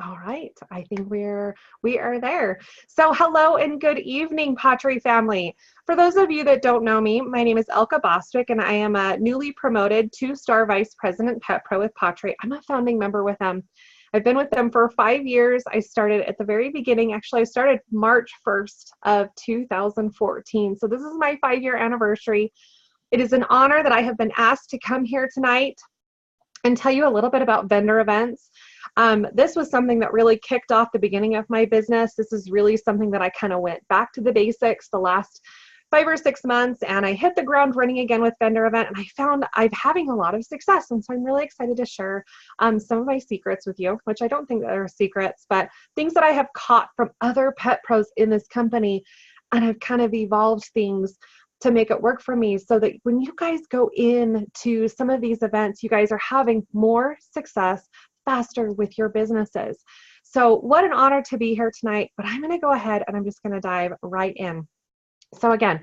All right, I think we are there. So hello and good evening, Pottery family. For those of you that don't know me, my name is Elka Bostwick, and I am a newly promoted 2-star vice president Pet Pro with Pottery. I'm a founding member with them. I've been with them for 5 years. I started at the very beginning. Actually, I started March 1st of 2014. So this is my 5-year anniversary. It is an honor that I have been asked to come here tonight and tell you a little bit about vendor events. This was something that really kicked off the beginning of my business. This is really something that I kind of went back to the basics the last 5 or 6 months, and I hit the ground running again with vendor event, and I found I'm having a lot of success. And so I'm really excited to share some of my secrets with you, which I don't think that are secrets, but things that I have caught from other pet pros in this company, and I've kind of evolved things to make it work for me so that when you guys go into some of these events, you guys are having more success faster with your businesses. So what an honor to be here tonight, but I'm going to go ahead and I'm just going to dive right in. So again,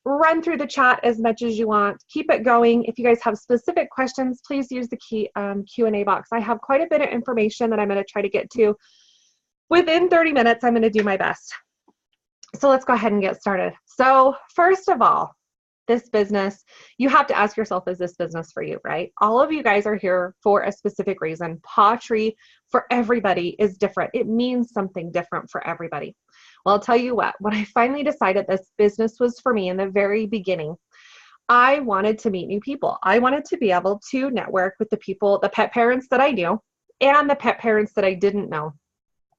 run through the chat as much as you want. Keep it going. If you guys have specific questions, please use the Q&A box. I have quite a bit of information that I'm going to try to get to. Within 30 minutes, I'm going to do my best. So let's go ahead and get started. So first of all, this business, you have to ask yourself, is this business for you, right? All of you guys are here for a specific reason. Pottery for everybody is different. It means something different for everybody. Well, I'll tell you what, when I finally decided this business was for me in the very beginning, I wanted to meet new people. I wanted to be able to network with the people, the pet parents that I knew and the pet parents that I didn't know.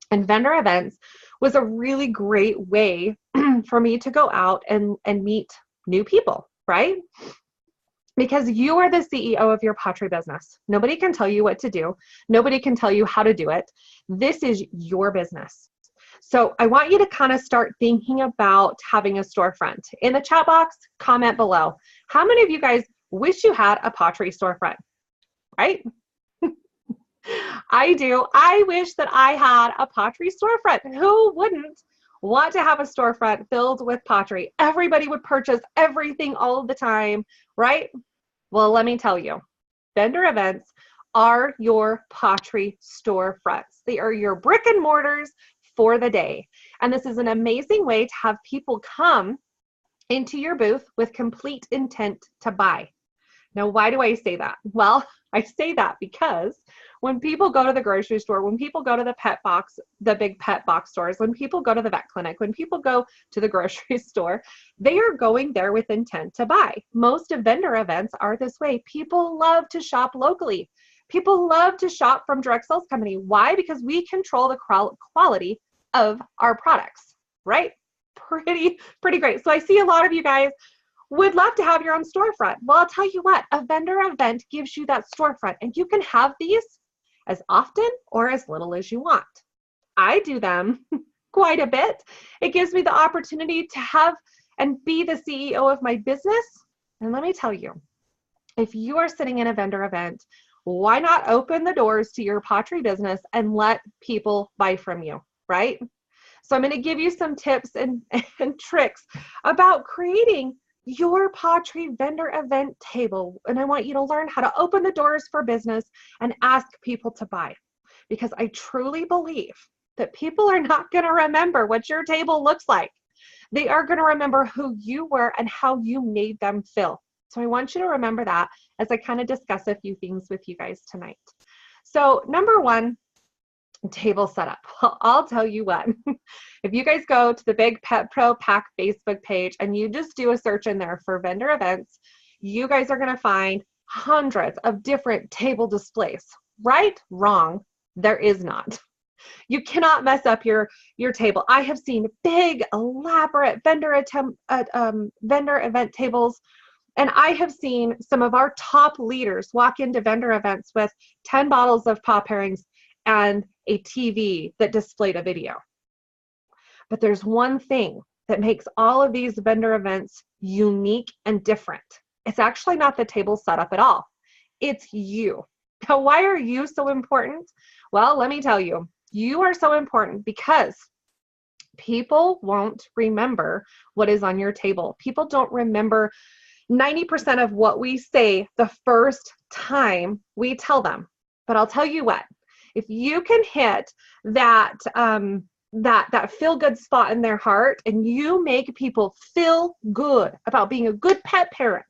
And vendor events was a really great way for me to go out and meet new people, right? Because you are the CEO of your pottery business. Nobody can tell you what to do. Nobody can tell you how to do it. This is your business. So I want you to kind of start thinking about having a storefront. In the chat box, comment below. How many of you guys wish you had a pottery storefront, right? I do. I wish that I had a pottery storefront. Who wouldn't want to have a storefront filled with pottery? Everybody would purchase everything all the time, right? Well, let me tell you, vendor events are your pottery storefronts. They are your brick and mortars for the day. And this is an amazing way to have people come into your booth with complete intent to buy. Now, why do I say that? Well, I say that because when people go to the grocery store, when people go to the pet box, the big pet box stores, when people go to the vet clinic, when people go to the grocery store, they are going there with intent to buy. Most of vendor events are this way. People love to shop locally. People love to shop from direct sales company. Why? Because we control the quality of our products, right? Pretty great. So I see a lot of you guys would love to have your own storefront. Well, I'll tell you what, a vendor event gives you that storefront, and you can have these as often or as little as you want. I do them quite a bit. It gives me the opportunity to have and be the CEO of my business. And let me tell you, if you are sitting in a vendor event, why not open the doors to your pottery business and let people buy from you, right? So I'm going to give you some tips and tricks about creating your pottery vendor event table. And I want you to learn how to open the doors for business and ask people to buy. Because I truly believe that people are not going to remember what your table looks like. They are going to remember who you were and how you made them feel. So I want you to remember that as I kind of discuss a few things with you guys tonight. So number one, table setup. Well, I'll tell you what, if you guys go to the Big Pet Pro Pack Facebook page and you just do a search in there for vendor events, you guys are going to find hundreds of different table displays. Right? Wrong. There is not. You cannot mess up your table. I have seen big, elaborate vendor event tables, and I have seen some of our top leaders walk into vendor events with 10 bottles of pop pairings and a TV that displayed a video. But there's one thing that makes all of these vendor events unique and different. It's actually not the table setup at all. It's you. Now, why are you so important? Well, let me tell you, you are so important because people won't remember what is on your table. People don't remember 90% of what we say the first time we tell them. But I'll tell you what, If you can hit that, that feel good spot in their heart, and you make people feel good about being a good pet parent,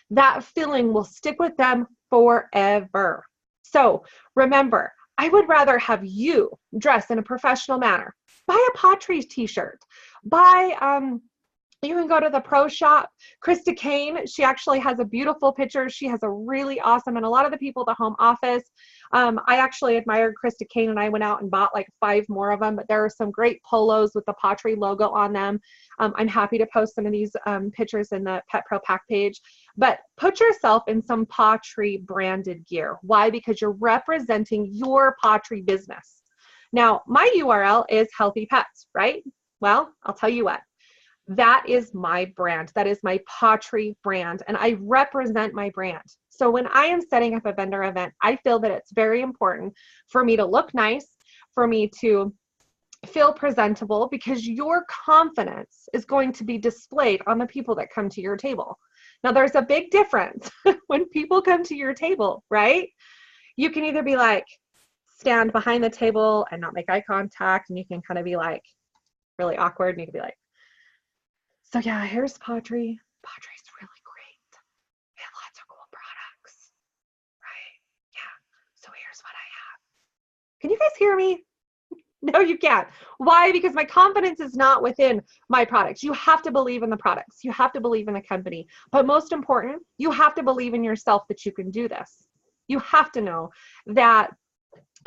that feeling will stick with them forever. So remember, I would rather have you dress in a professional manner. Buy a Patri t-shirt. You can go to the pro shop. Krista Kane, she actually has a beautiful picture. She has a really awesome, and a lot of the people at the home office, I actually admired Krista Kane, and I went out and bought like 5 more of them, but there are some great polos with the Patri logo on them. I'm happy to post some of these pictures in the Pet Pro Pack page, but put yourself in some Patri branded gear. Why? Because you're representing your Patri business. Now, my URL is Healthy Pets, right? Well, I'll tell you what. That is my brand. That is my Patri brand, and I represent my brand. So when I am setting up a vendor event, I feel that it's very important for me to look nice, for me to feel presentable, because your confidence is going to be displayed on the people that come to your table. Now, there's a big difference when people come to your table, right? You can either be like, stand behind the table and not make eye contact, and you can kind of be like really awkward, and you can be like, so yeah, here's Patri. Patri's really great. We have lots of cool products, right? Yeah, so here's what I have. Can you guys hear me? No, you can't. Why? Because my confidence is not within my products. You have to believe in the products. You have to believe in the company. But most important, you have to believe in yourself that you can do this. You have to know that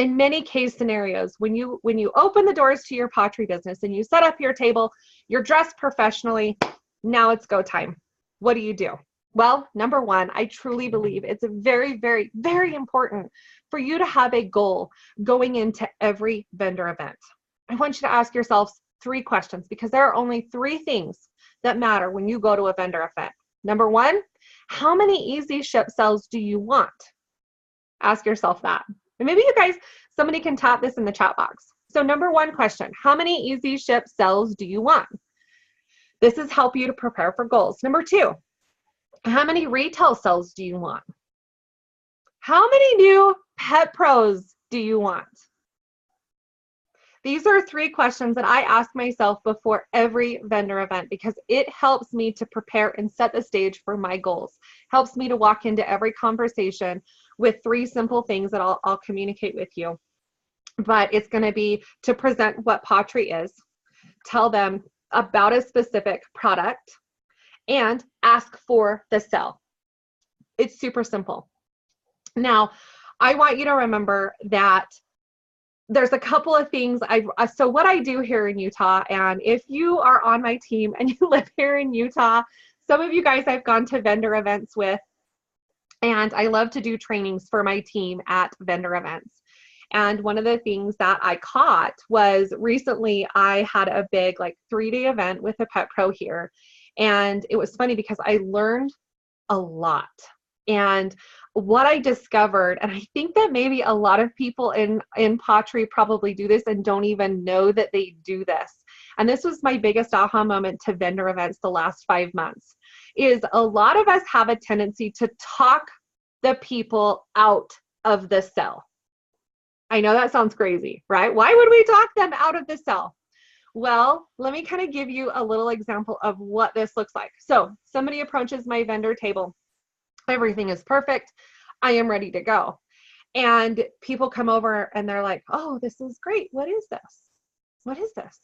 in many case scenarios, when you open the doors to your Patri business and you set up your table, you're dressed professionally, now it's go time. What do? Well, number one, I truly believe it's very, very, very important for you to have a goal going into every vendor event. I want you to ask yourselves 3 questions, because there are only 3 things that matter when you go to a vendor event. Number one, how many easy ship sells do you want? Ask yourself that. And maybe you guys, somebody can tap this in the chat box. So number 1 question, how many easy ship sells do you want? This is help you to prepare for goals. Number 2, how many retail sales do you want? How many new pet pros do you want? These are 3 questions that I ask myself before every vendor event, because it helps me to prepare and set the stage for my goals. Helps me to walk into every conversation with 3 simple things that I'll communicate with you. But it's going to be to present what Patri is, tell them about a specific product, and ask for the sell. It's super simple. Now, I want you to remember that there's a couple of things. So what I do here in Utah, and if you are on my team and you live here in Utah, some of you guys I've gone to vendor events with, and I love to do trainings for my team at vendor events. And one of the things that I caught was recently I had a big 3-day event with a pet pro here. And it was funny because I learned a lot. And what I discovered, and I think that maybe a lot of people in Patri probably do this and don't even know that they do this. And this was my biggest aha moment to vendor events the last 5 months, is a lot of us have a tendency to talk the people out of the sell. I know that sounds crazy, right? Why would we talk them out of the sell? Well, let me kind of give you a little example of what this looks like. So somebody approaches my vendor table. Everything is perfect. I am ready to go. And people come over and they're like, oh, this is great. What is this? What is this?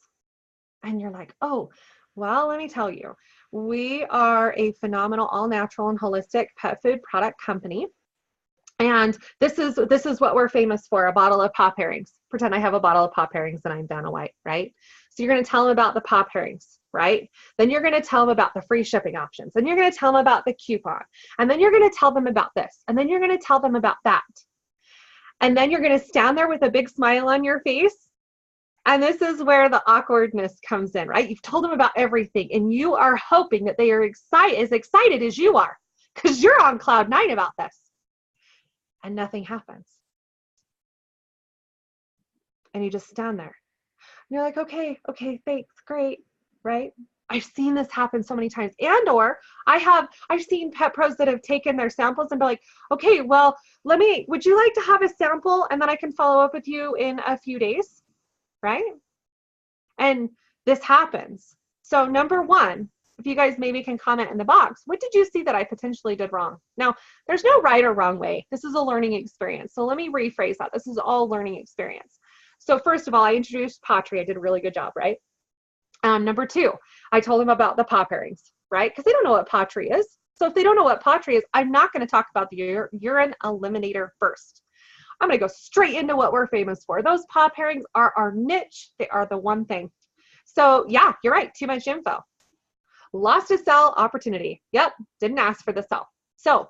And you're like, oh, well, let me tell you, we are a phenomenal all natural and holistic pet food product company. And this is what we're famous for, a bottle of pop herrings. Pretend I have a bottle of pop herrings and I'm Vanna White, right? So you're going to tell them about the pop herrings, right? Then you're going to tell them about the free shipping options. And you're going to tell them about the coupon. And then you're going to tell them about this. And then you're going to tell them about that. And then you're going to stand there with a big smile on your face. And this is where the awkwardness comes in, right? You've told them about everything and you are hoping that they are as excited as you are, because you're on cloud 9 about this. And nothing happens. And you just stand there. And you're like, okay, thanks, great, right? I've seen this happen so many times. And or I've seen pet pros that have taken their samples and be like, okay, well, would you like to have a sample and then I can follow up with you in a few days, right? And this happens. So number one, if you guys maybe can comment in the box, what did you see that I potentially did wrong? Now, there's no right or wrong way. This is a learning experience. So let me rephrase that. This is all learning experience. So first of all, I introduced pottery. I did a really good job, right? Number two, I told them about the paw pairings, right? Because they don't know what pottery is. So if they don't know what pottery is, I'm not going to talk about the urine eliminator first. I'm going to go straight into what we're famous for. Those paw pairings are our niche. They are the one thing. So yeah, you're right. Too much info. Lost a cell opportunity. Yep. Didn't ask for the cell. So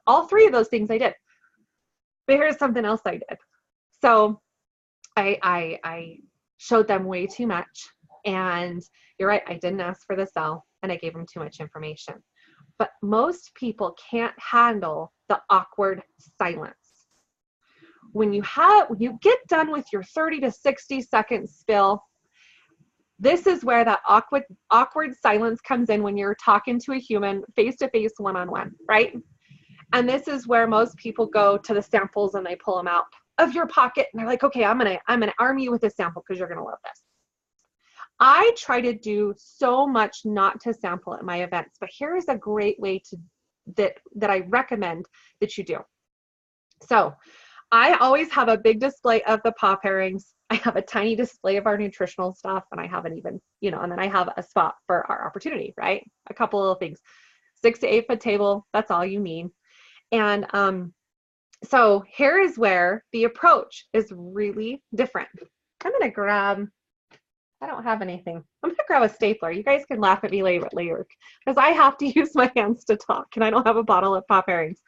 all three of those things I did. But here's something else I did. So I showed them way too much. And you're right, I didn't ask for the cell and I gave them too much information. But most people can't handle the awkward silence. When you get done with your 30 to 60 second spill, this is where that awkward silence comes in when you're talking to a human face-to-face, one-on-one, right? And this is where most people go to the samples and they pull them out of your pocket and they're like, okay, I'm gonna arm you with a sample because you're gonna love this. I try to do so much not to sample at my events, but here is a great way that I recommend that you do. So I always have a big display of the paw pairings. I have a tiny display of our nutritional stuff, and I haven't even, and then I have a spot for our opportunity, right? A couple little things. 6 to 8 foot table, that's all you need. And so here is where the approach is really different. I'm gonna grab, I don't have anything. I'm gonna grab a stapler. You guys can laugh at me later because I have to use my hands to talk and I don't have a bottle of paw pairings.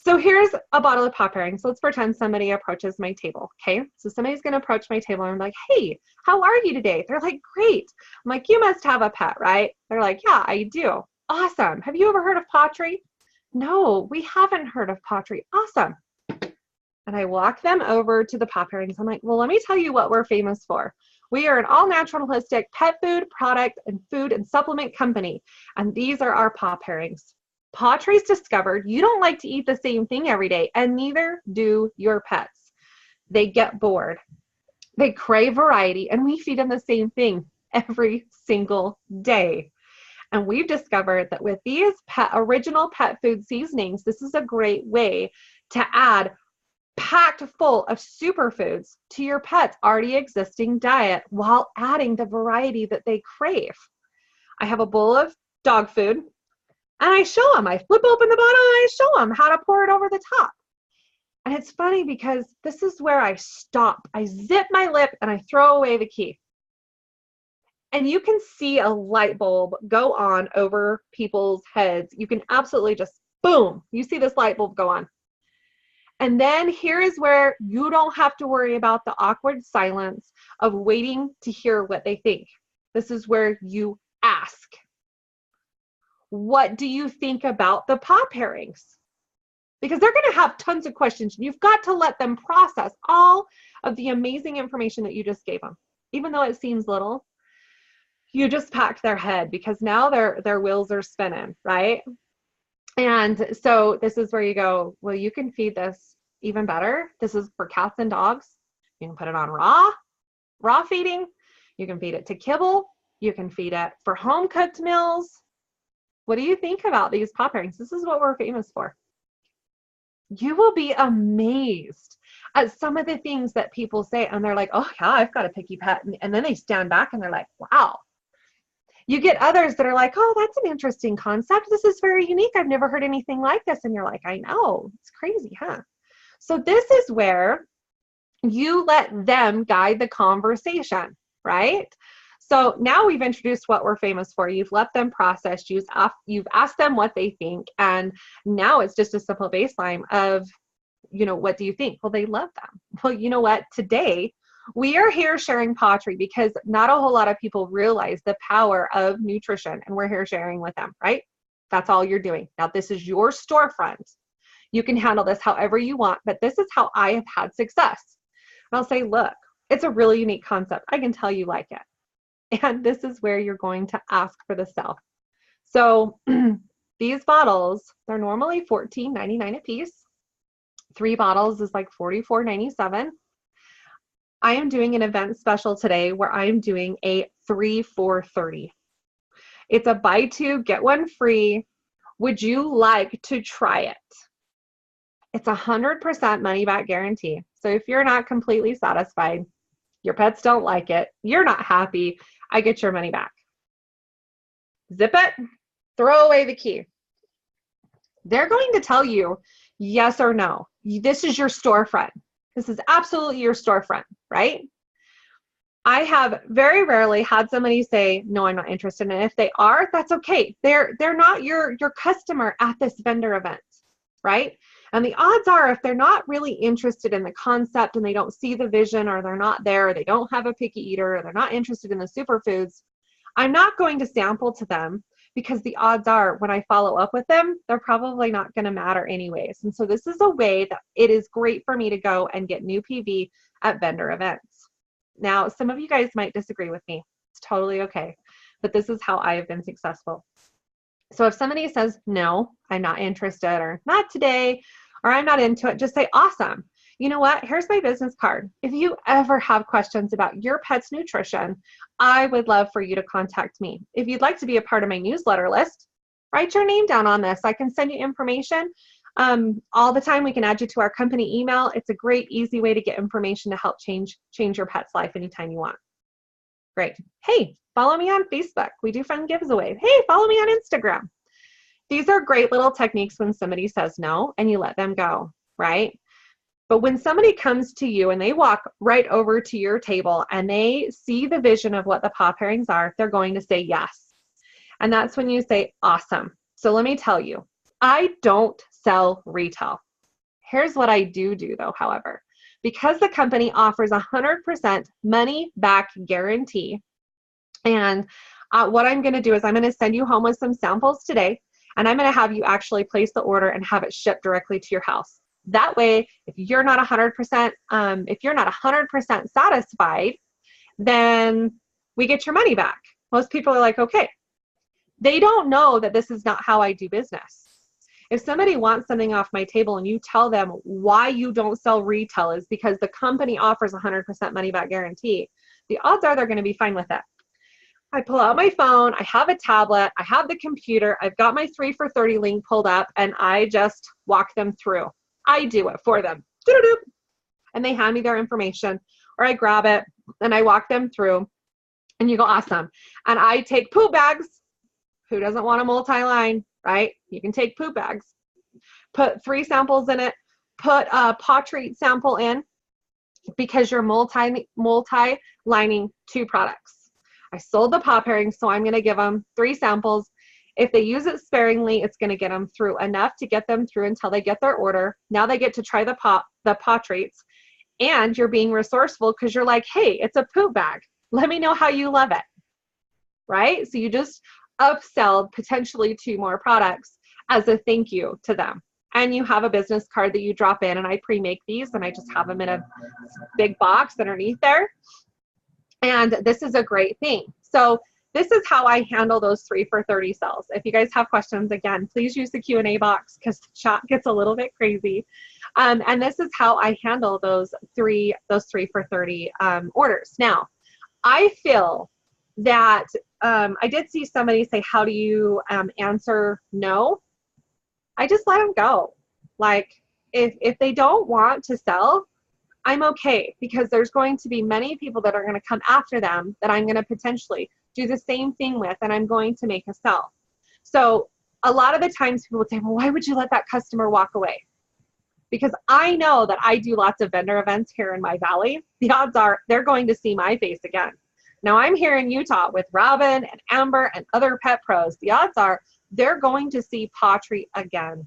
So here's a bottle of paw pairings. Let's pretend somebody approaches my table, okay? So somebody's gonna approach my table and I'm like, hey, how are you today? They're like, great. I'm like, you must have a pet, right? They're like, yeah, I do. Awesome. Have you ever heard of pottery? No, we haven't heard of pottery. Awesome. And I walk them over to the paw pairings. I'm like, well, let me tell you what we're famous for. We are an all-natural holistic pet food, product, and food and supplement company. And these are our paw pairings. Pottery's discovered you don't like to eat the same thing every day, and neither do your pets. They get bored. They crave variety, and we feed them the same thing every single day. And we've discovered that with these original pet food seasonings, this is a great way to add packed full of superfoods to your pet's already existing diet while adding the variety that they crave. I have a bowl of dog food and I show them, I flip open the bottle and I show them how to pour it over the top. And it's funny because this is where I stop. I zip my lip and I throw away the key. And you can see a light bulb go on over people's heads. You can absolutely just, boom, you see this light bulb go on. And then here is where you don't have to worry about the awkward silence of waiting to hear what they think. This is where you ask. What do you think about the paw pairings? Because they're going to have tons of questions. You've got to let them process all of the amazing information that you just gave them. Even though it seems little, you just packed their head because now their wheels are spinning, right? And so this is where you go, well, you can feed this even better. This is for cats and dogs. You can put it on raw feeding. You can feed it to kibble. You can feed it for home cooked meals. What do you think about these paw pairings? This is what we're famous for. You will be amazed at some of the things that people say, and they're like, oh yeah, I've got a picky pet. And then they stand back and they're like, wow. You get others that are like, oh, that's an interesting concept. This is very unique. I've never heard anything like this. And you're like, I know, it's crazy, huh? So this is where you let them guide the conversation, right? So now we've introduced what we're famous for. You've let them process, you've asked them what they think. And now it's just a simple baseline of, what do you think? Well, they love them. Well, you know what? Today, we are here sharing pottery because not a whole lot of people realize the power of nutrition, and we're here sharing with them, right? That's all you're doing. Now, this is your storefront. You can handle this however you want, but this is how I have had success. And I'll say, look, it's a really unique concept. I can tell you like it. And this is where you're going to ask for the sell. So these bottles, they're normally $14.99 a piece. 3 bottles is like $44.97. I am doing an event special today where I am doing a 3 for $30. It's a buy 2, get 1 free. Would you like to try it? It's 100% money back guarantee. So if you're not completely satisfied, your pets don't like it, you're not happy, I get your money back. Zip it, throw away the key. They're going to tell you yes or no. This is your storefront. This is absolutely your storefront, right? I have very rarely had somebody say, no, I'm not interested. And if they are, that's okay. They're not your customer at this vendor event, right? And the odds are, if they're not really interested in the concept and they don't see the vision, or they're not there, or they don't have a picky eater, or they're not interested in the superfoods, I'm not going to sample to them, because the odds are when I follow up with them, they're probably not going to matter anyways. And so this is a way that it is great for me to go and get new PV at vendor events. Now, some of you guys might disagree with me. It's totally okay. But this is how I have been successful. So if somebody says, no, I'm not interested, or not today, or I'm not into it, just say, awesome. You know what? Here's my business card. If you ever have questions about your pet's nutrition, I would love for you to contact me. If you'd like to be a part of my newsletter list, write your name down on this. I can send you information all the time. We can add you to our company email. It's a great, easy way to get information to help change your pet's life anytime you want. Great. Hey, follow me on Facebook. We do fun giveaways. Hey, follow me on Instagram. These are great little techniques when somebody says no and you let them go, right? But when somebody comes to you and they walk right over to your table and they see the vision of what the paw pairings are, they're going to say yes. And that's when you say, awesome. So let me tell you, I don't sell retail. Here's what I do though, however. Because the company offers 100% money back guarantee, and what I'm going to do is I'm going to send you home with some samples today, and I'm going to have you actually place the order and have it shipped directly to your house. That way, if you're not 100% satisfied, then we get your money back. Most people are like, okay. They don't know that this is not how I do business. If somebody wants something off my table and you tell them why you don't sell retail is because the company offers 100% money back guarantee, the odds are they're going to be fine with it. I pull out my phone, I have a tablet, I have the computer, I've got my 3 for $30 link pulled up, and I just walk them through. I do it for them. And they hand me their information, or I grab it and I walk them through, and you go, awesome. And I take poop bags. Who doesn't want a multi-line, right? You can take poop bags. Put 3 samples in it. Put a paw treat sample in, because you're multi-lining 2 products. I sold the paw pairing, so I'm going to give them 3 samples. If they use it sparingly, it's going to get them through enough to get them through until they get their order. Now they get to try the paw treats, and you're being resourceful because you're like, hey, it's a poop bag. Let me know how you love it, right? So you just upsell potentially 2 more products as a thank you to them. And you have a business card that you drop in, and I pre-make these, and I just have them in a big box underneath there. And this is a great thing. So this is how I handle those 3 for $30 sales. If you guys have questions, again, please use the Q&A box, because the chat gets a little bit crazy. And this is how I handle those 3 for $30 orders. Now, I feel that I did see somebody say, how do you answer no? I just let them go. Like, if they don't want to sell, I'm okay, because there's going to be many people that are going to come after them that I'm going to potentially do the same thing with, and I'm going to make a sell. So a lot of the times people would say, well, why would you let that customer walk away? Because I know that I do lots of vendor events here in my valley. The odds are they're going to see my face again. Now I'm here in Utah with Robin and Amber and other pet pros. The odds are they're going to see Paw Treat again.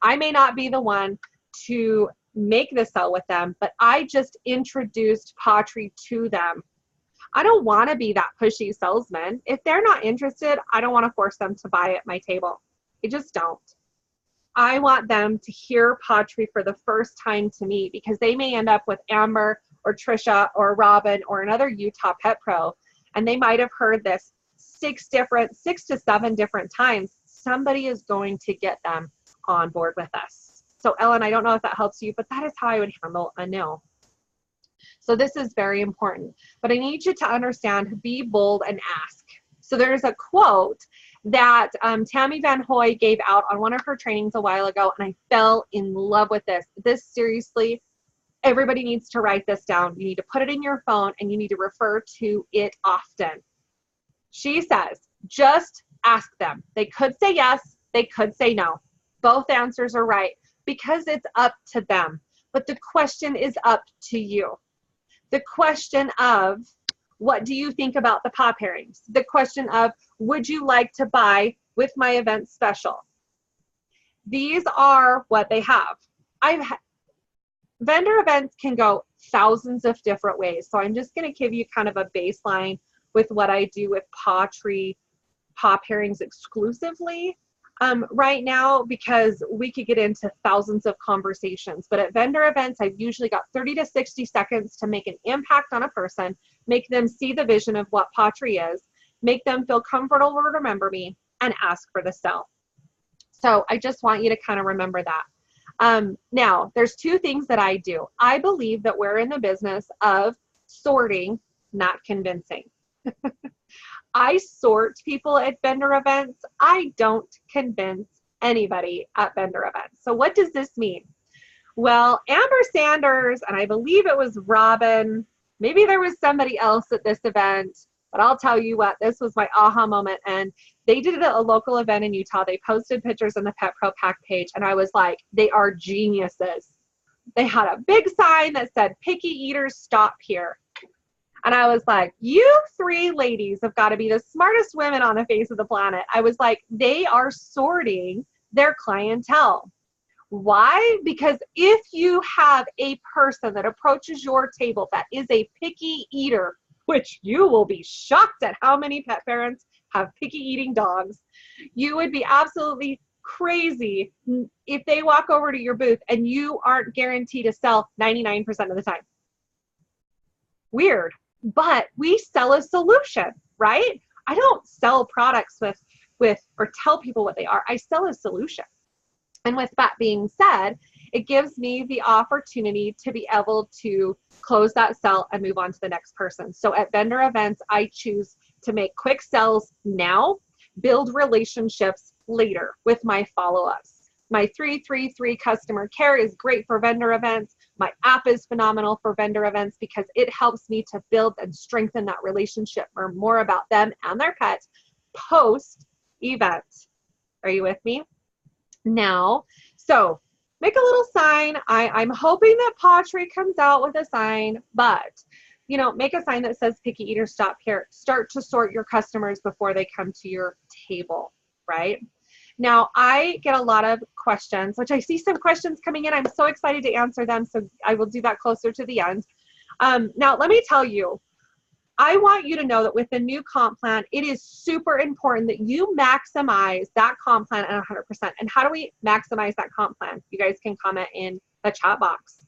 I may not be the one to make the sell with them, but I just introduced Paw Treat to them. I don't want to be that pushy salesman. If they're not interested, I don't want to force them to buy at my table. I just don't. I want them to hear Paw Treat for the first time to me, because they may end up with Amber or Trisha or Robin or another Utah pet pro, and they might have heard this 6 to 7 different times, somebody is going to get them on board with us. So Ellen, I don't know if that helps you, but that is how I would handle a no. So this is very important, but I need you to understand, be bold and ask. So there's a quote that Tammy Van Hoy gave out on one of her trainings a while ago, and I fell in love with this. This seriously, everybody needs to write this down. You need to put it in your phone and you need to refer to it often. She says, just ask them. They could say yes, they could say no. Both answers are right because it's up to them. But the question is up to you. The question of, what do you think about the pop pairings? The question of, would you like to buy with my event special? These are what they have. Vendor events can go thousands of different ways. So I'm just going to give you kind of a baseline with what I do with pop pairings exclusively right now, because we could get into thousands of conversations. But at vendor events, I've usually got 30 to 60 seconds to make an impact on a person, make them see the vision of what pottery is, make them feel comfortable to remember me, and ask for the sell. So I just want you to kind of remember that. Now, there's 2 things that I do. I believe that we're in the business of sorting, not convincing. I sort people at vendor events. I don't convince anybody at vendor events. So what does this mean? Well, Amber Sanders, and I believe it was Robin, maybe there was somebody else at this event, but I'll tell you what, this was my aha moment. And they did it at a local event in Utah. They posted pictures on the Pet Pro Pack page, and I was like, they are geniuses. They had a big sign that said, "Picky eaters stop here." And I was like, you 3 ladies have got to be the smartest women on the face of the planet. I was like, they are sorting their clientele. Why? Because if you have a person that approaches your table that is a picky eater, which you will be shocked at how many pet parents have picky eating dogs, you would be absolutely crazy if they walk over to your booth and you aren't guaranteed to sell 99% of the time. Weird. But we sell a solution, right? I don't sell products with or tell people what they are. I sell a solution. And with that being said, it gives me the opportunity to be able to close that sell and move on to the next person. So at vendor events, I choose to make quick sells now, build relationships later with my follow-ups. My 333 customer care is great for vendor events. My app is phenomenal for vendor events because it helps me to build and strengthen that relationship or more about them and their pet post-event. Are you with me? Now, so make a little sign. I'm hoping that Pottery comes out with a sign, but make a sign that says "Picky Eater Stop Here." Start to sort your customers before they come to your table, right? Now, I get a lot of questions, which I see some questions coming in. I'm so excited to answer them, so I will do that closer to the end. Now, let me tell you, I want you to know that with the new comp plan, it is super important that you maximize that comp plan at 100%. And how do we maximize that comp plan? You guys can comment in the chat box.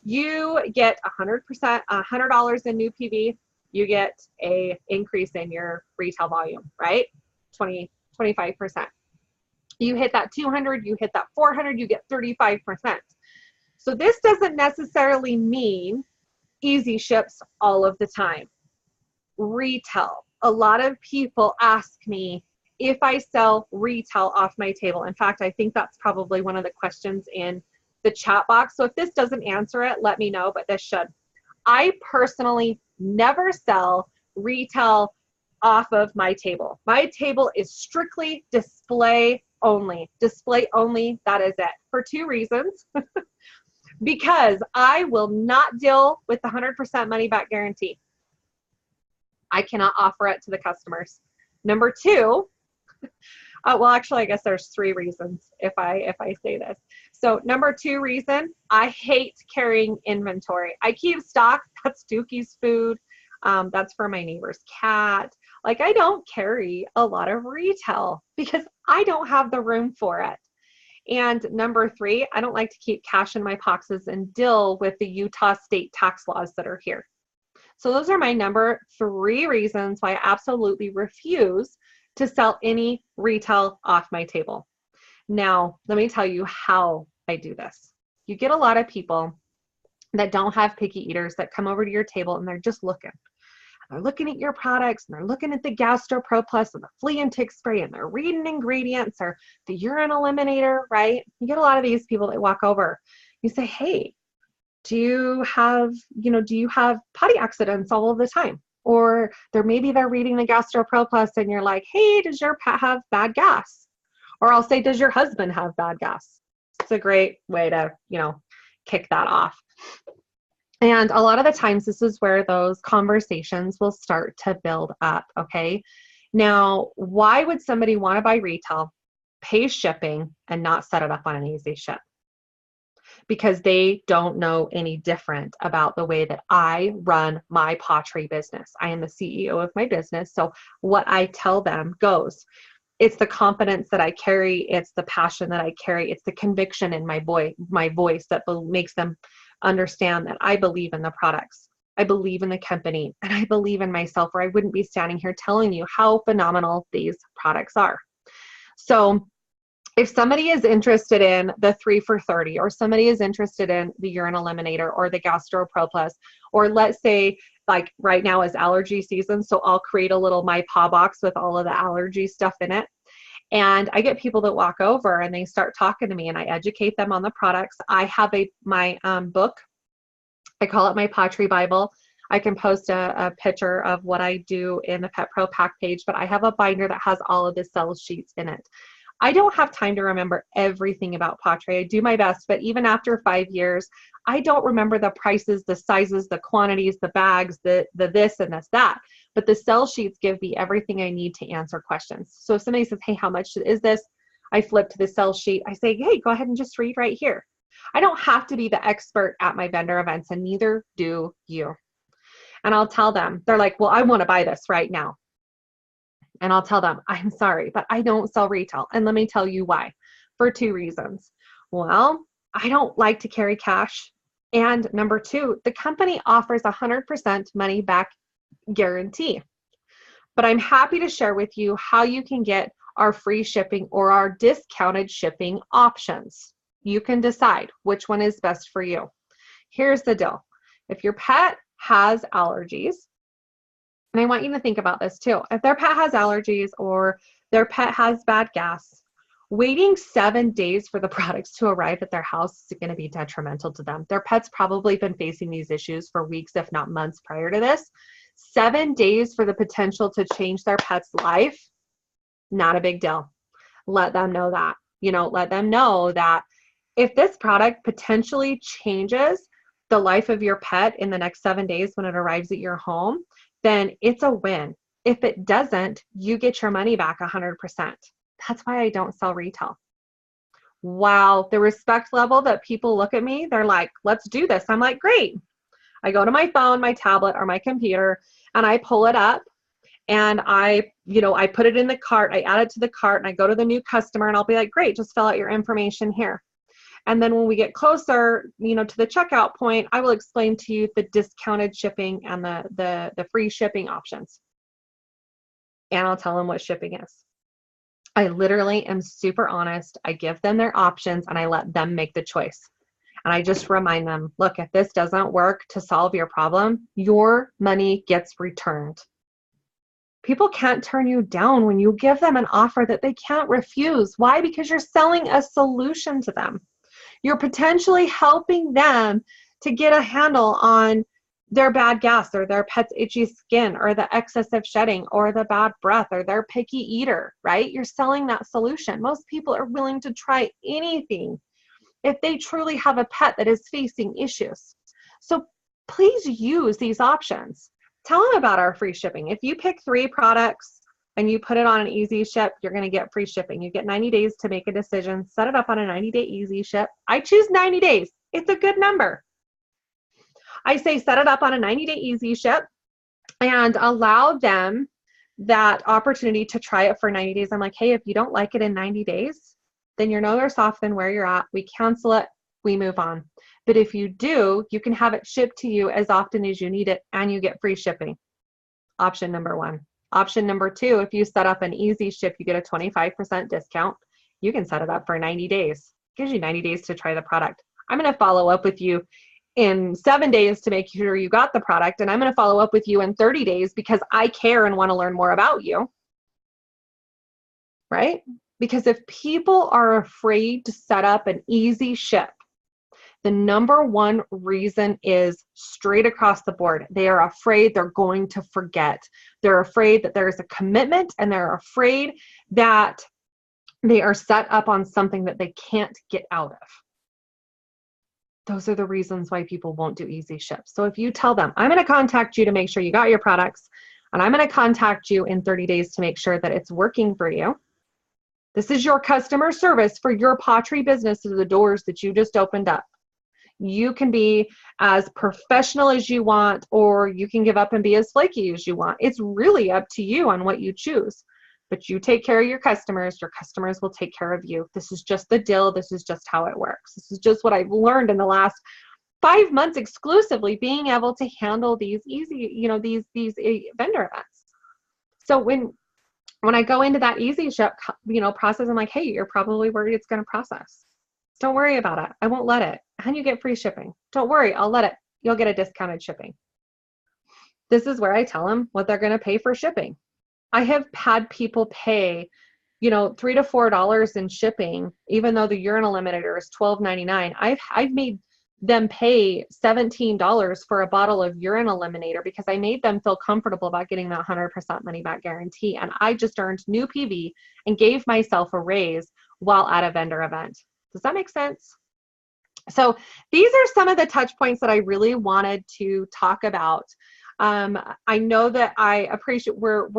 You get 100%, $100 in new PV. You get a increase in your retail volume, right? 25%. You hit that 200, you hit that 400, you get 35%. So this doesn't necessarily mean easy ships all of the time. Retail. A lot of people ask me if I sell retail off my table. In fact, I think that's probably one of the questions in the chat box. So if this doesn't answer it, let me know, but this should. I personally never sell retail off of my table. My table is strictly display only. Display only, that is it. For 2 reasons. Because I will not deal with the 100% money back guarantee. I cannot offer it to the customers. Number 2, well, actually, I guess there's 3 reasons if I say this. So number 2 reason, I hate carrying inventory. I keep stock. That's Dookie's food. That's for my neighbor's cat. Like, I don't carry a lot of retail because I don't have the room for it. And number 3, I don't like to keep cash in my boxes and deal with the Utah state tax laws that are here. So those are my number 3 reasons why I absolutely refuse to sell any retail off my table. Now, let me tell you how I do this. You get a lot of people that don't have picky eaters that come over to your table and they're just looking. They're looking at your products and they're looking at the Gastro Pro Plus and the flea and tick spray and they're reading ingredients or the urine eliminator, right? You get a lot of these people that walk over. You say, hey, do you have potty accidents all of the time? Or maybe they're reading the Gastro Pro Plus and you're like, hey, does your pet have bad gas? Or I'll say, does your husband have bad gas? It's a great way to, kick that off. And a lot of the times, this is where those conversations will start to build up, okay? Now, why would somebody want to buy retail, pay shipping, and not set it up on an easy ship? Because they don't know any different about the way that I run my pottery business. I am the CEO of my business, so what I tell them goes. It's the confidence that I carry. It's the passion that I carry. It's the conviction in my voice that makes them understand that I believe in the products. I believe in the company and I believe in myself, or I wouldn't be standing here telling you how phenomenal these products are. So if somebody is interested in the 3 for $30, or somebody is interested in the urine eliminator or the Gastro Pro Plus, or let's say like right now is allergy season, so I'll create a little My Paw box with all of the allergy stuff in it. And I get people that walk over and they start talking to me and I educate them on the products. I have my book. I call it my Pottery Bible. I can post a picture of what I do in the Pet Pro Pack page, but I have a binder that has all of the sales sheets in it. I don't have time to remember everything about pottery. I do my best, but even after 5 years, I don't remember the prices, the sizes, the quantities, the bags, the this and this, that. But the sell sheets give me everything I need to answer questions. So if somebody says, hey, how much is this? I flip to the sell sheet. I say, hey, go ahead and just read right here. I don't have to be the expert at my vendor events, and neither do you. And I'll tell them, they're like, well, I want to buy this right now. And I'll tell them, I'm sorry, but I don't sell retail. And let me tell you why. For 2 reasons. Well, I don't like to carry cash. And number 2, the company offers 100% money back guarantee. But I'm happy to share with you how you can get our free shipping or our discounted shipping options. You can decide which one is best for you. Here's the deal. If your pet has allergies, and I want you to think about this too. If their pet has allergies or their pet has bad gas, waiting 7 days for the products to arrive at their house is going to be detrimental to them. Their pet's probably been facing these issues for weeks, if not months prior to this. 7 days for the potential to change their pet's life, not a big deal. Let them know that. Let them know that if this product potentially changes the life of your pet in the next 7 days when it arrives at your home, then it's a win. If it doesn't, you get your money back 100%. That's why I don't sell retail. Wow, the respect level that people look at me, they're like, let's do this. I'm like, great. I go to my phone, my tablet, or my computer, and I pull it up and I put it in the cart. I add it to the cart and I go to the new customer and I'll be like, great, just fill out your information here. And then when we get closer, to the checkout point, I will explain to you the discounted shipping and the free shipping options. And I'll tell them what shipping is. I literally am super honest. I give them their options and I let them make the choice. And I just remind them, look, if this doesn't work to solve your problem, your money gets returned. People can't turn you down when you give them an offer that they can't refuse. Why? Because you're selling a solution to them. You're potentially helping them to get a handle on their bad gas or their pet's itchy skin or the excessive shedding or the bad breath or their picky eater, right? You're selling that solution. Most people are willing to try anything if they truly have a pet that is facing issues. So please use these options. Tell them about our free shipping. If you pick 3 products and you put it on an easy ship, you're going to get free shipping. You get 90 days to make a decision. Set it up on a 90-day easy ship. I choose 90 days. It's a good number. I say set it up on a 90-day easy ship and allow them that opportunity to try it for 90 days. I'm like, hey, if you don't like it in 90 days, then you're no worse off than where you're at. We cancel it. We move on. But if you do, you can have it shipped to you as often as you need it, and you get free shipping. Option number one. Option number two, if you set up an easy ship, you get a 25% discount. You can set it up for 90 days. It gives you 90 days to try the product. I'm going to follow up with you in 7 days to make sure you got the product, and I'm going to follow up with you in 30 days because I care and want to learn more about you. Right? Because if people are afraid to set up an easy ship, the number one reason is straight across the board. They are afraid they're going to forget. They're afraid that there's a commitment, and they're afraid that they are set up on something that they can't get out of. Those are the reasons why people won't do easy ships. So if you tell them, I'm going to contact you to make sure you got your products, and I'm going to contact you in 30 days to make sure that it's working for you. This is your customer service for your pottery business, to the doors that you just opened up. You can be as professional as you want, or you can give up and be as flaky as you want. It's really up to you on what you choose. But you take care of your customers will take care of you. This is just the deal. This is just how it works. This is just what I've learned in the last 5 months exclusively, being able to handle these easy, these vendor events. So when I go into that easy ship, process, I'm like, hey, you're probably worried it's going to process. Don't worry about it. I won't let it. And you get free shipping. Don't worry, I'll let it. You'll get a discounted shipping. This is where I tell them what they're going to pay for shipping. I have had people pay, $3 to $4 in shipping, even though the urine eliminator is $12.99. I've made them pay $17 for a bottle of urine eliminator because I made them feel comfortable about getting that 100% money back guarantee. And I just earned new PV and gave myself a raise while at a vendor event. Does that make sense? So these are some of the touch points that I really wanted to talk about. I know that I appreciate we're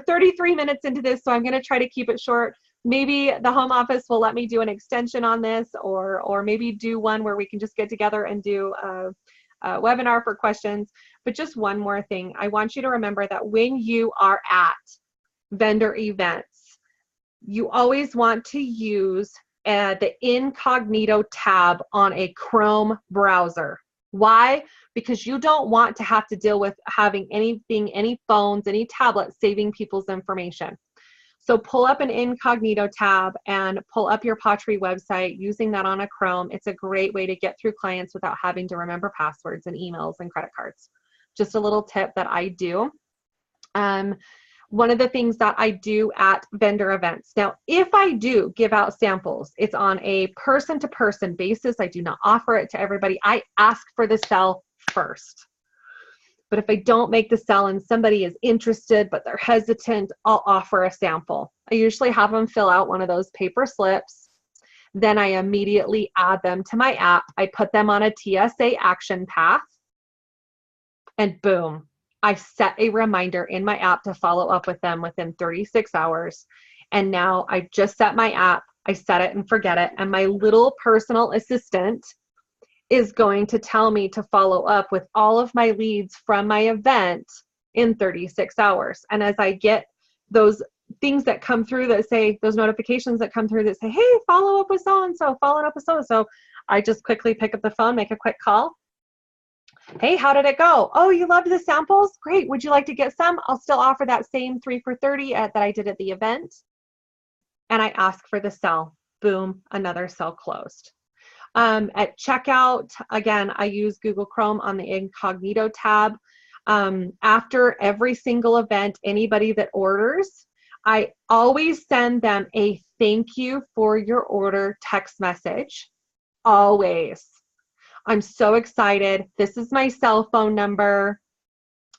33 minutes into this, so I'm going to try to keep it short. Maybe the home office will let me do an extension on this, or maybe do one where we can just get together and do a webinar for questions. But just one more thing. I want you to remember that when you are at vendor events, you always want to use the incognito tab on a Chrome browser. Why? Because you don't want to have to deal with having anything, any phones, any tablets saving people's information. So pull up an incognito tab and pull up your pottery website using that on a Chrome. It's a great way to get through clients without having to remember passwords and emails and credit cards. Just a little tip that I do. One of the things that I do at vendor events. Now, if I do give out samples, it's on a person-to-person basis. I do not offer it to everybody. I ask for the sell first. But if I don't make the sell and somebody is interested but they're hesitant, I'll offer a sample. I usually have them fill out one of those paper slips. Then I immediately add them to my app. I put them on a TSA action path, and boom. I set a reminder in my app to follow up with them within 36 hours. And now I just set my app, I set it and forget it. And my little personal assistant is going to tell me to follow up with all of my leads from my event in 36 hours. And as I get those things that come through that say, those notifications that come through that say, hey, follow up with so-and-so, following up with so-and-so, I just quickly pick up the phone, make a quick call. Hey, how did it go? Oh, you loved the samples? Great. Would you like to get some? I'll still offer that same 3 for $30 that I did at the event. And I ask for the sell. Boom, another sell closed. At checkout, again, I use Google Chrome on the incognito tab. After every single event, anybody that orders, I always send them a thank you for your order text message. Always. I'm so excited. This is my cell phone number.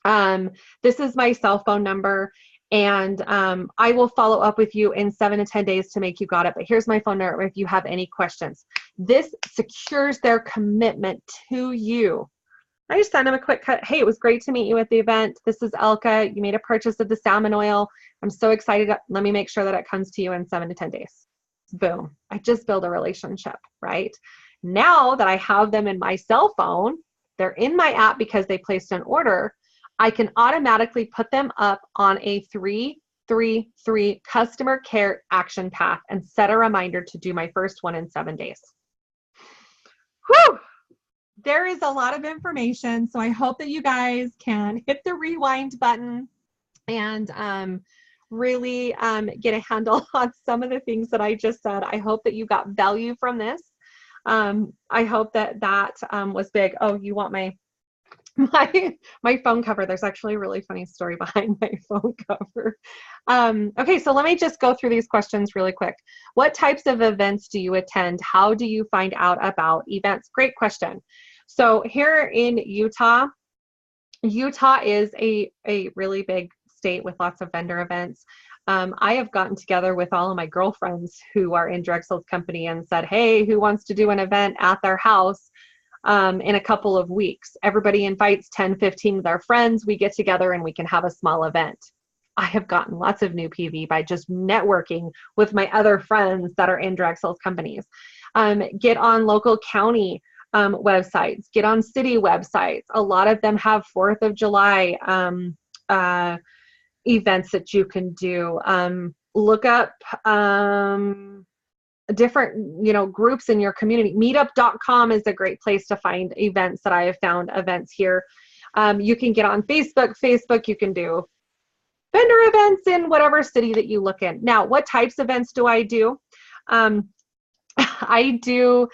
This is my cell phone number. And I will follow up with you in 7 to 10 days to make you got it. But here's my phone number if you have any questions. This secures their commitment to you. I just send them a quick cut. Hey, it was great to meet you at the event. This is Elka. You made a purchase of the salmon oil. I'm so excited. Let me make sure that it comes to you in 7 to 10 days. Boom. I just build a relationship, right? Now that I have them in my cell phone, they're in my app because they placed an order, I can automatically put them up on a 3-3-3 customer care action path and set a reminder to do my first one in 7 days. Whew! there is a lot of information. So I hope that you guys can hit the rewind button and really get a handle on some of the things that I just said. I hope that you got value from this. I hope that that was big. Oh, you want my phone cover. There's actually a really funny story behind my phone cover. Okay, so let me just go through these questions really quick. What types of events do you attend? How do you find out about events? Great question. So here in Utah, Utah is a really big state with lots of vendor events. I have gotten together with all of my girlfriends who are in direct sales company and said, hey, who wants to do an event at their house in a couple of weeks? Everybody invites 10, 15 of their friends. We get together and we can have a small event. I have gotten lots of new PV by just networking with my other friends that are in direct sales companies. Get on local county websites, get on city websites. A lot of them have 4th of July events that you can do. Look up different groups in your community. Meetup.com is a great place to find events that I have found events here. You can get on Facebook. You can do vendor events in whatever city that you look in. Now, what types of events do I do? I do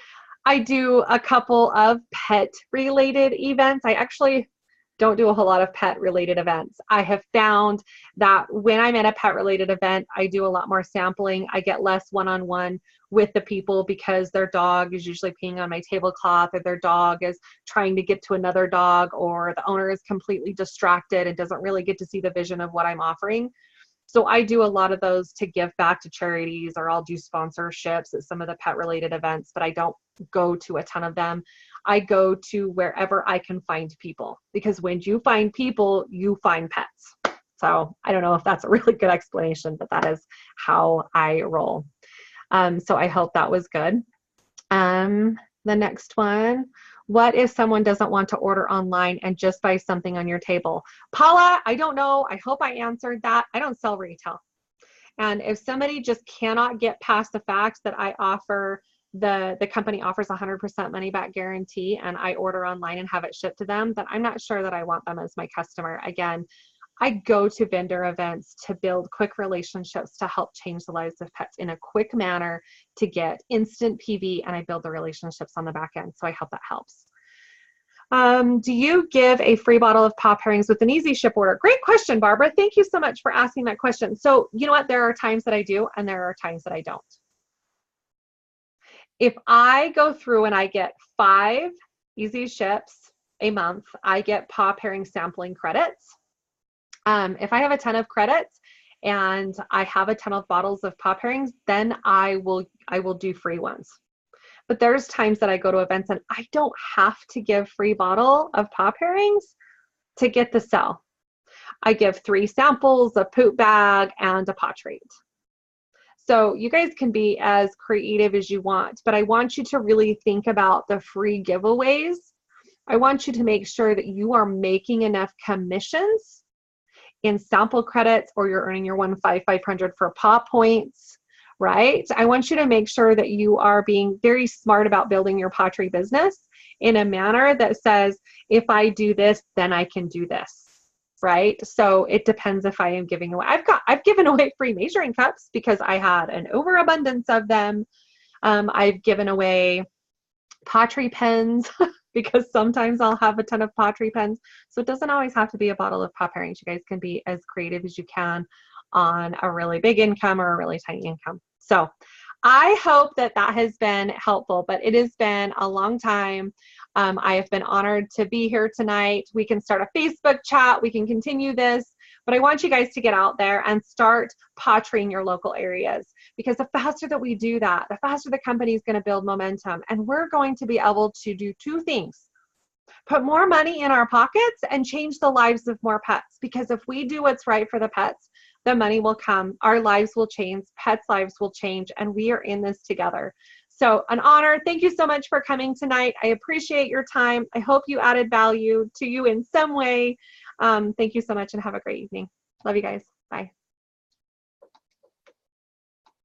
a couple of pet related events. I actually don't do a whole lot of pet related events. I have found that when I'm at a pet related event, I do a lot more sampling. I get less one-on-one with the people because their dog is usually peeing on my tablecloth, or their dog is trying to get to another dog, or the owner is completely distracted and doesn't really get to see the vision of what I'm offering. So I do a lot of those to give back to charities, or I'll do sponsorships at some of the pet related events, but I don't go to a ton of them. I go to wherever I can find people, because when you find people, you find pets. So I don't know if that's a really good explanation, but that is how I roll. So I hope that was good. The next one, what if someone doesn't want to order online and just buy something on your table? Paula, I don't know. I hope I answered that. I don't sell retail. And if somebody just cannot get past the fact that I offer, the company offers 100% money back guarantee, and I order online and have it shipped to them, then I'm not sure that I want them as my customer. Again, I go to vendor events to build quick relationships to help change the lives of pets in a quick manner to get instant PV, and I build the relationships on the back end. So I hope that helps. Do you give a free bottle of paw pairings with an easy ship order? Great question, Barbara. Thank you so much for asking that question. So you know what? There are times that I do, and there are times that I don't. If I go through and I get 5 easy ships a month, I get paw pairing sampling credits. If I have a ton of credits and I have a ton of bottles of paw pairings, then I will do free ones. But there's times that I go to events and I don't have to give free bottle of paw pairings to get the sell. I give 3 samples, a poop bag, and a paw treat. So you guys can be as creative as you want, but I want you to really think about the free giveaways. I want you to make sure that you are making enough commissions in sample credits, or you're earning your 1,500 for paw points, right? I want you to make sure that you are being very smart about building your pottery business in a manner that says, if I do this, then I can do this, right? So it depends if I am giving away. I've given away free measuring cups because I had an overabundance of them. I've given away pottery pens because sometimes I'll have a ton of pottery pens. So it doesn't always have to be a bottle of paw pairings. You guys can be as creative as you can on a really big income or a really tiny income. So I hope that that has been helpful, but it has been a long time. I have been honored to be here tonight. We can start a Facebook chat. We can continue this, but I want you guys to get out there and start pottering your local areas, because the faster that we do that, the faster the company is going to build momentum, and we're going to be able to do 2 things: put more money in our pockets and change the lives of more pets. Because if we do what's right for the pets, the money will come, our lives will change, pets' lives will change, and we are in this together. So an honor. Thank you so much for coming tonight. I appreciate your time. I hope you added value to you in some way. Thank you so much and have a great evening. Love you guys. Bye.